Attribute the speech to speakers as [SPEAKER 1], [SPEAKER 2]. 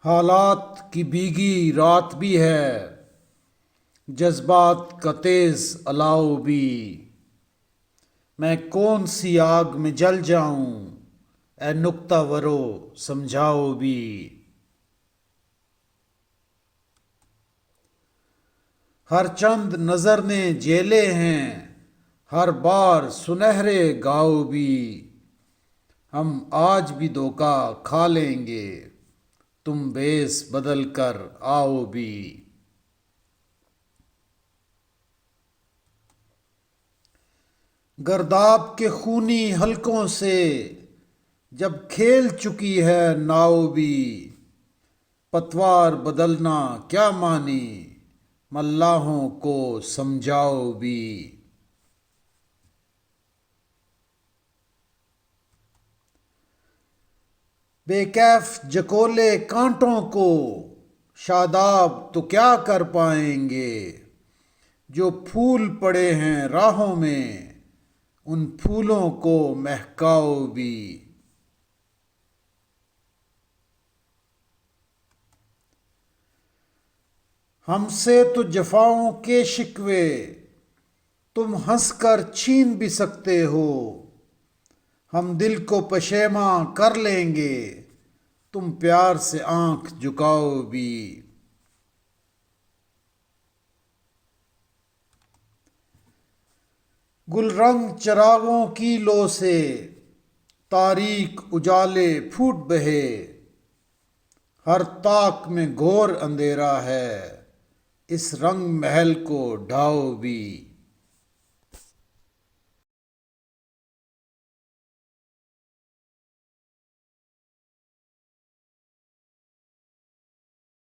[SPEAKER 1] حالات کی بھیگی رات بھی ہے، جذبات کا تیز الاؤ بھی۔ میں کون سی آگ میں جل جاؤں، اے نکتہ ورو سمجھاؤ بھی۔ ہر چند نظر نے جیلے ہیں، ہر بار سنہرے گاؤ بھی۔ ہم آج بھی دھوکہ کھا لیں گے، تم بیس بدل کر آؤ بھی۔ گرداب کے خونی حلقوں سے جب کھیل چکی ہے ناؤ بھی، پتوار بدلنا کیا مانی، ملاحوں کو سمجھاؤ بھی۔ بے کیف جکولے کانٹوں کو شاداب تو کیا کر پائیں گے، جو پھول پڑے ہیں راہوں میں ان پھولوں کو مہکاؤ بھی۔ ہم سے تو جفاؤں کے شکوے تم ہنس کر چھین بھی سکتے ہو، ہم دل کو پشیماں کر لیں گے، تم پیار سے آنکھ جھکاؤ بھی۔ گل رنگ چراغوں کی لو سے تاریک اجالے پھوٹ بہے، ہر طاق میں گھور اندھیرا ہے، اس رنگ محل کو ڈھاؤ بھی۔